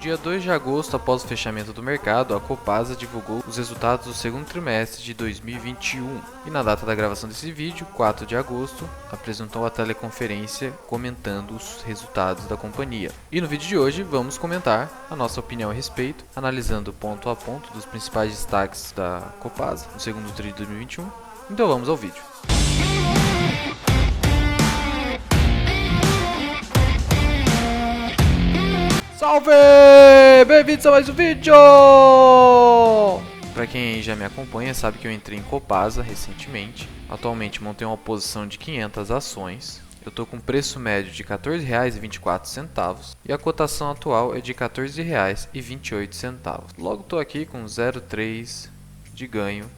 dia 2 de agosto, após o fechamento do mercado, a Copasa divulgou os resultados do segundo trimestre de 2021 e na data da gravação desse vídeo, 4 de agosto, apresentou a teleconferência comentando os resultados da companhia. E no vídeo de hoje vamos comentar a nossa opinião a respeito, analisando ponto a ponto dos principais destaques da Copasa no segundo tri de 2021. Então vamos ao vídeo. Salve! Bem-vindos a mais um vídeo! Para quem já me acompanha sabe que eu entrei em Copasa recentemente. Atualmente montei uma posição de 500 ações. Eu estou com preço médio de R$ 14,24 e a cotação atual é de R$ 14,28. Logo estou aqui com 0,3 de ganho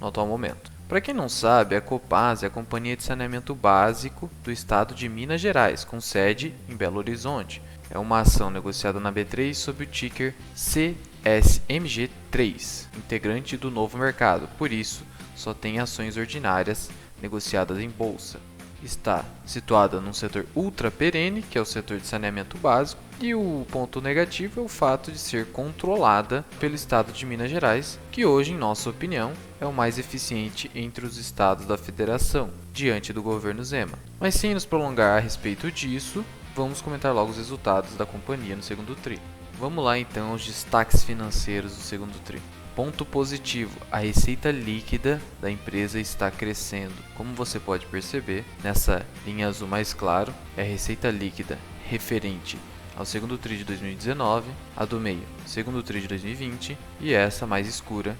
no atual momento. Para quem não sabe, a Copasa é a companhia de saneamento básico do estado de Minas Gerais, com sede em Belo Horizonte. É uma ação negociada na B3 sob o ticker CSMG3, integrante do novo mercado, por isso só tem ações ordinárias negociadas em bolsa. Está situada num setor ultra perene, que é o setor de saneamento básico, e o ponto negativo é o fato de ser controlada pelo estado de Minas Gerais, que hoje, em nossa opinião, é o mais eficiente entre os estados da federação, diante do governo Zema. Mas sem nos prolongar a respeito disso, vamos comentar logo os resultados da companhia no segundo tri. Vamos lá então aos destaques financeiros do segundo tri. Ponto positivo, a receita líquida da empresa está crescendo. Como você pode perceber, nessa linha azul mais claro, é a receita líquida referente ao segundo tri de 2019, a do meio, segundo tri de 2020 e essa mais escura,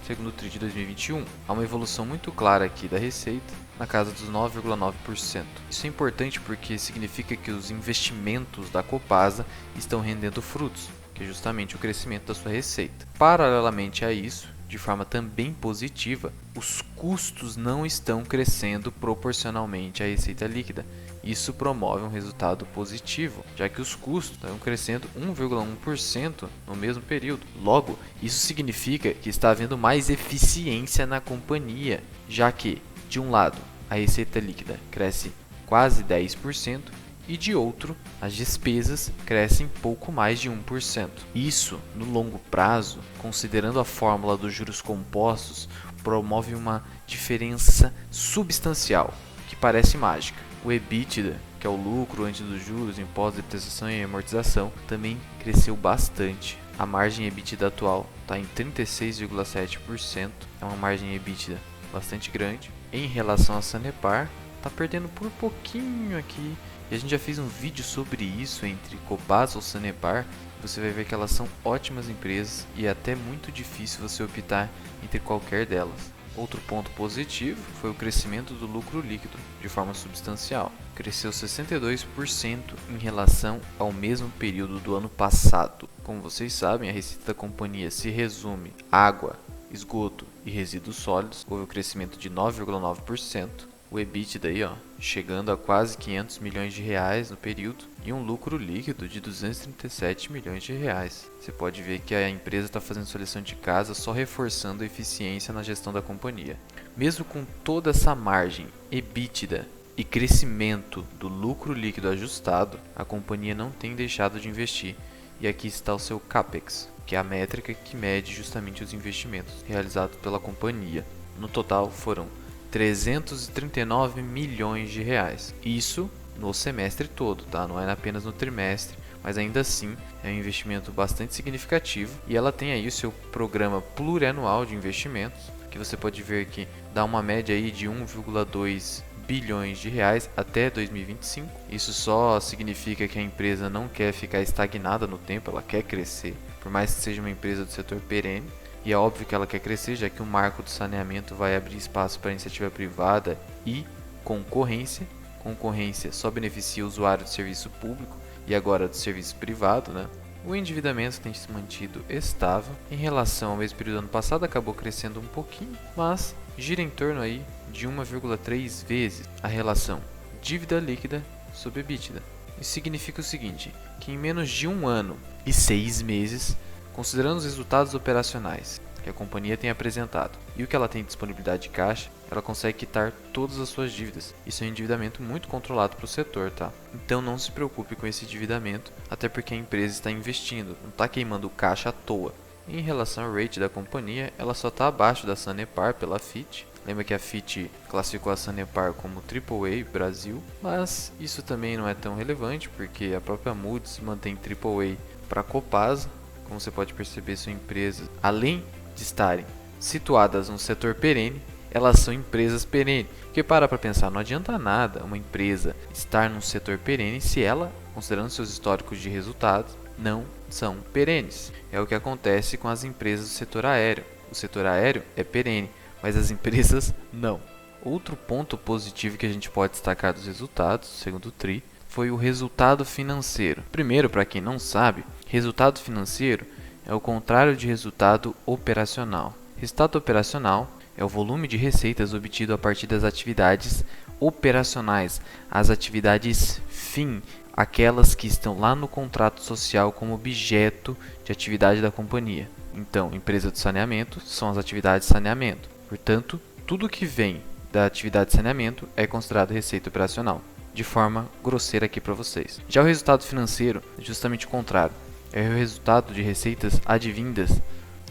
segundo tri de 2021. Há uma evolução muito clara aqui da receita, na casa dos 9,9%. Isso é importante porque significa que os investimentos da Copasa estão rendendo frutos, que é justamente o crescimento da sua receita. Paralelamente a isso, de forma também positiva, os custos não estão crescendo proporcionalmente à receita líquida. Isso promove um resultado positivo, já que os custos estão crescendo 1,1% no mesmo período. Logo, isso significa que está havendo mais eficiência na companhia, já que, de um lado, a receita líquida cresce quase 10% e de outro, as despesas crescem pouco mais de 1%. Isso, no longo prazo, considerando a fórmula dos juros compostos, promove uma diferença substancial, que parece mágica. O EBITDA, que é o lucro antes dos juros, impostos, depreciação e amortização, também cresceu bastante. A margem EBITDA atual está em 36,7%, é uma margem EBITDA bastante grande. Em relação a Sanepar, está perdendo por pouquinho aqui. E a gente já fez um vídeo sobre isso entre Copasa ou Sanepar. Você vai ver que elas são ótimas empresas e é até muito difícil você optar entre qualquer delas. Outro ponto positivo foi o crescimento do lucro líquido, de forma substancial. Cresceu 62% em relação ao mesmo período do ano passado. Como vocês sabem, a receita da companhia se resume água, esgoto e resíduos sólidos. Houve um crescimento de 9,9%. O EBITDA aí, chegando a quase 500 milhões de reais no período e um lucro líquido de 237 milhões de reais. Você pode ver que a empresa está fazendo sua lição de casa, só reforçando a eficiência na gestão da companhia. Mesmo com toda essa margem EBITDA e crescimento do lucro líquido ajustado, a companhia não tem deixado de investir. E aqui está o seu CAPEX, que é a métrica que mede justamente os investimentos realizados pela companhia. No total foram 339 milhões de reais. Isso no semestre todo, tá? Não é apenas no trimestre, mas ainda assim é um investimento bastante significativo e ela tem aí o seu programa plurianual de investimentos, que você pode ver que dá uma média aí de 1,2 bilhões de reais até 2025. Isso só significa que a empresa não quer ficar estagnada no tempo, ela quer crescer, por mais que seja uma empresa do setor perene. E é óbvio que ela quer crescer, já que o marco do saneamento vai abrir espaço para iniciativa privada e concorrência. Concorrência só beneficia o usuário do serviço público e agora do serviço privado, né? O endividamento tem se mantido estável. Em relação ao mesmo período do ano passado, acabou crescendo um pouquinho, mas gira em torno aí de 1,3 vezes a relação dívida líquida sobre EBITDA. Isso significa o seguinte, que em menos de um ano e 6 meses, considerando os resultados operacionais, que a companhia tem apresentado e o que ela tem de disponibilidade de caixa, ela consegue quitar todas as suas dívidas. Isso é um endividamento muito controlado para o setor, tá? Então não se preocupe com esse endividamento, até porque a empresa está investindo, não está queimando caixa à toa. Em relação ao rate da companhia, ela só está abaixo da Sanepar pela Fitch. Lembra que a Fitch classificou a Sanepar como AAA Brasil, mas isso também não é tão relevante, porque a própria Moody's mantém AAA para a Copasa. Como você pode perceber, são empresas, além de estarem situadas no setor perene, elas são empresas perenes. Porque para pensar, não adianta nada uma empresa estar num setor perene se ela, considerando seus históricos de resultados, não são perenes. É o que acontece com as empresas do setor aéreo. O setor aéreo é perene, mas as empresas não. Outro ponto positivo que a gente pode destacar dos resultados, segundo o TRI, foi o resultado financeiro. Primeiro, para quem não sabe, resultado financeiro é o contrário de resultado operacional. Resultado operacional é o volume de receitas obtido a partir das atividades operacionais, as atividades fim, aquelas que estão lá no contrato social como objeto de atividade da companhia. Então, empresa de saneamento são as atividades de saneamento. Portanto, tudo que vem da atividade de saneamento é considerado receita operacional, de forma grosseira aqui para vocês. Já o resultado financeiro é justamente o contrário. É o resultado de receitas advindas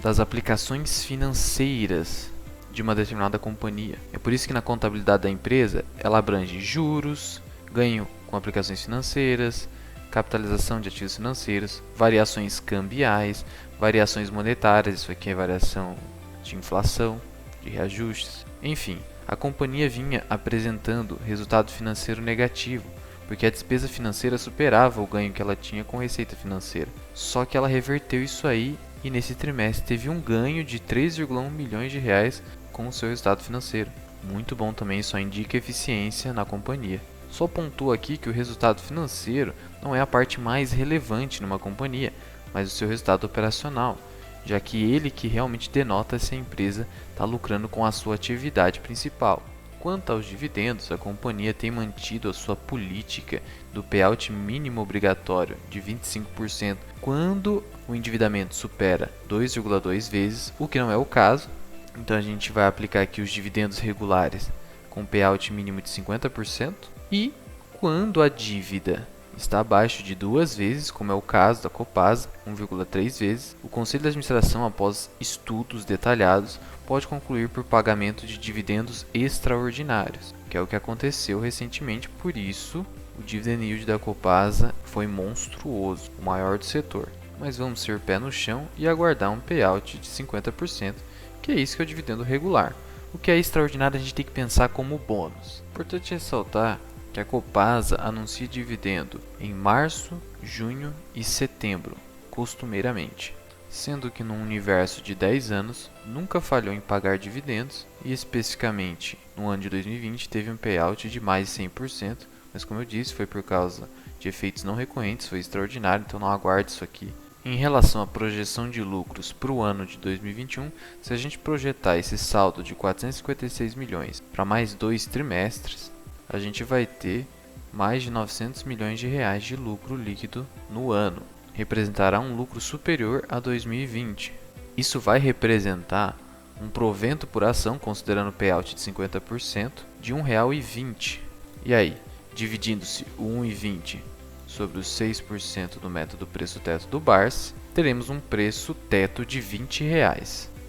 das aplicações financeiras de uma determinada companhia. É por isso que na contabilidade da empresa ela abrange juros, ganho com aplicações financeiras, capitalização de ativos financeiros, variações cambiais, variações monetárias, isso aqui é variação de inflação, de reajustes. Enfim, a companhia vinha apresentando resultado financeiro negativo, porque a despesa financeira superava o ganho que ela tinha com receita financeira. Só que ela reverteu isso aí e nesse trimestre teve um ganho de 3,1 milhões de reais com o seu resultado financeiro. Muito bom também, só indica eficiência na companhia. Só pontuo aqui que o resultado financeiro não é a parte mais relevante numa companhia, mas o seu resultado operacional, já que ele que realmente denota se a empresa está lucrando com a sua atividade principal. Quanto aos dividendos, a companhia tem mantido a sua política do payout mínimo obrigatório de 25% quando o endividamento supera 2,2 vezes, o que não é o caso. Então a gente vai aplicar aqui os dividendos regulares com payout mínimo de 50%. E quando a dívida está abaixo de 2 vezes, como é o caso da Copasa, 1,3 vezes, o Conselho de Administração, após estudos detalhados, pode concluir por pagamento de dividendos extraordinários, que é o que aconteceu recentemente. Por isso, o dividend yield da Copasa foi monstruoso, o maior do setor. Mas vamos ser pé no chão e aguardar um payout de 50%, que é isso que é o dividendo regular. O que é extraordinário a gente tem que pensar como bônus. Importante ressaltar que a Copasa anuncia dividendo em março, junho e setembro, costumeiramente, sendo que num universo de 10 anos nunca falhou em pagar dividendos e especificamente no ano de 2020 teve um payout de mais de 100%, mas como eu disse, foi por causa de efeitos não recorrentes, foi extraordinário, então não aguarde isso aqui. Em relação à projeção de lucros para o ano de 2021, se a gente projetar esse saldo de 456 milhões para mais 2 trimestres, a gente vai ter mais de 900 milhões de reais de lucro líquido no ano. Representará um lucro superior a 2020. Isso vai representar um provento por ação, considerando o payout de 50%, de R$ 1,20. E aí, dividindo-se o 1,20 sobre os 6% do método preço-teto do BARS, teremos um preço teto de R$ 20,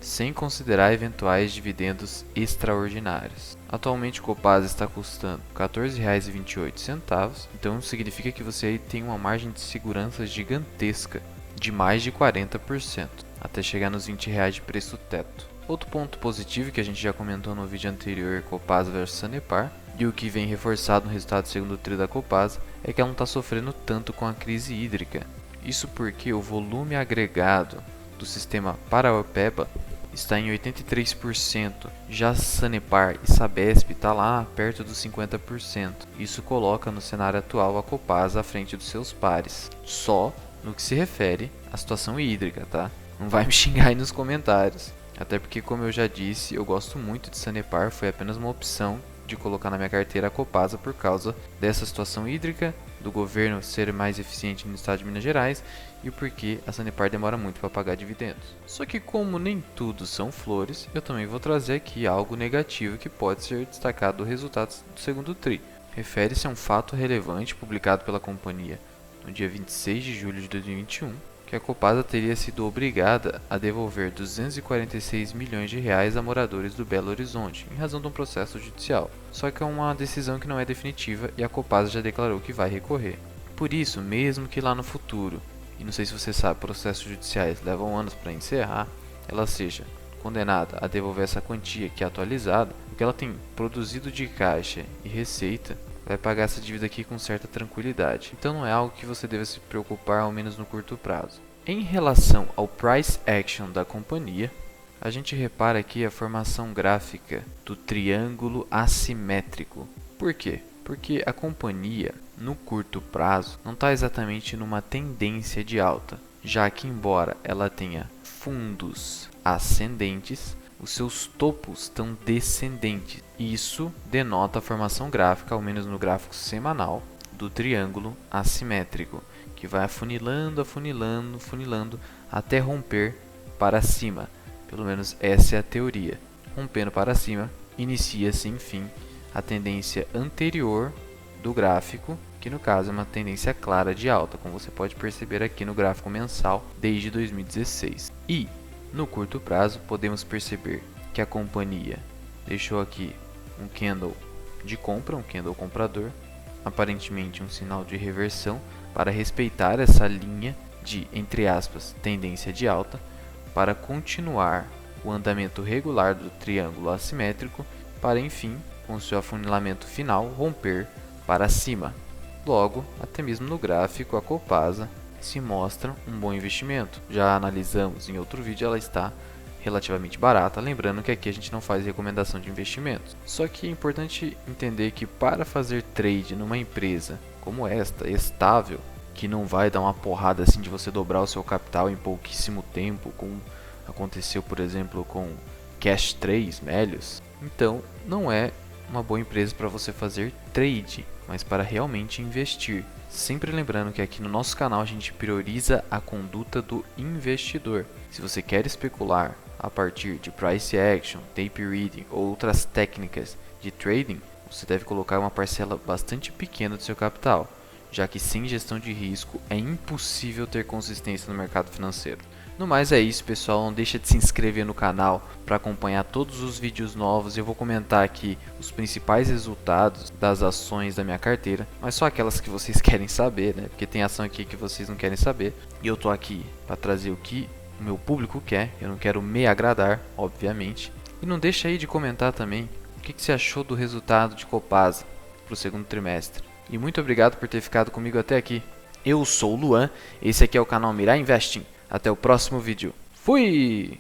sem considerar eventuais dividendos extraordinários. Atualmente o Copasa está custando R$ 14,28, então significa que você aí tem uma margem de segurança gigantesca, de mais de 40%, até chegar nos R$ 20 de preço teto. Outro ponto positivo que a gente já comentou no vídeo anterior, Copasa versus Sanepar, e o que vem reforçado no resultado segundo o TRI da Copasa, é que ela não está sofrendo tanto com a crise hídrica. Isso porque o volume agregado do sistema Paraopeba está em 83%, já Sanepar e Sabesp está lá perto dos 50%. Isso coloca no cenário atual a Copasa à frente dos seus pares, só no que se refere à situação hídrica, tá? Não vai me xingar aí nos comentários. Até porque, como eu já disse, eu gosto muito de Sanepar, foi apenas uma opção de colocar na minha carteira a Copasa por causa dessa situação hídrica do governo ser mais eficiente no estado de Minas Gerais e o porquê a Sanepar demora muito para pagar dividendos. Só que como nem tudo são flores, eu também vou trazer aqui algo negativo que pode ser destacado do resultado do segundo TRI. Refere-se a um fato relevante publicado pela companhia no dia 26 de julho de 2021, que a Copasa teria sido obrigada a devolver 246 milhões de reais a moradores do Belo Horizonte, em razão de um processo judicial. Só que é uma decisão que não é definitiva e a Copasa já declarou que vai recorrer. Por isso, mesmo que lá no futuro, e não sei se você sabe, processos judiciais levam anos para encerrar, ela seja condenada a devolver essa quantia que é atualizada, o que ela tem produzido de caixa e receita, vai pagar essa dívida aqui com certa tranquilidade. Então não é algo que você deva se preocupar, ao menos no curto prazo. Em relação ao price action da companhia, a gente repara aqui a formação gráfica do triângulo assimétrico. Por quê? Porque a companhia, no curto prazo, não está exatamente numa tendência de alta, já que embora ela tenha fundos ascendentes, os seus topos estão descendentes. Isso denota a formação gráfica, ao menos no gráfico semanal, do triângulo assimétrico, que vai afunilando, afunilando, afunilando, até romper para cima. Pelo menos essa é a teoria. Rompendo para cima, inicia-se, enfim, a tendência anterior do gráfico, que no caso é uma tendência clara de alta, como você pode perceber aqui no gráfico mensal desde 2016. E no curto prazo, podemos perceber que a companhia deixou aqui um candle de compra, um candle comprador, aparentemente um sinal de reversão para respeitar essa linha de, entre aspas, tendência de alta, para continuar o andamento regular do triângulo assimétrico, para enfim, com seu afunilamento final, romper para cima. Logo, até mesmo no gráfico, a Copasa se mostra um bom investimento. Já analisamos em outro vídeo, ela está relativamente barata, lembrando que aqui a gente não faz recomendação de investimentos. Só que é importante entender que para fazer trade numa empresa como esta, estável, que não vai dar uma porrada assim de você dobrar o seu capital em pouquíssimo tempo, como aconteceu, por exemplo, com Cash 3, Melius, então não é uma boa empresa para você fazer trade, mas para realmente investir. Sempre lembrando que aqui no nosso canal a gente prioriza a conduta do investidor. Se você quer especular a partir de price action, tape reading ou outras técnicas de trading, você deve colocar uma parcela bastante pequena do seu capital, já que sem gestão de risco é impossível ter consistência no mercado financeiro. No mais é isso, pessoal, não deixa de se inscrever no canal para acompanhar todos os vídeos novos. Eu vou comentar aqui os principais resultados das ações da minha carteira, mas só aquelas que vocês querem saber, né? Porque tem ação aqui que vocês não querem saber. E eu tô aqui para trazer o que o meu público quer, eu não quero me agradar, obviamente. E não deixa aí de comentar também o que você achou do resultado de Copasa para o segundo trimestre. E muito obrigado por ter ficado comigo até aqui. Eu sou o Luan, esse aqui é o canal Mirai Investing. Até o próximo vídeo. Fui!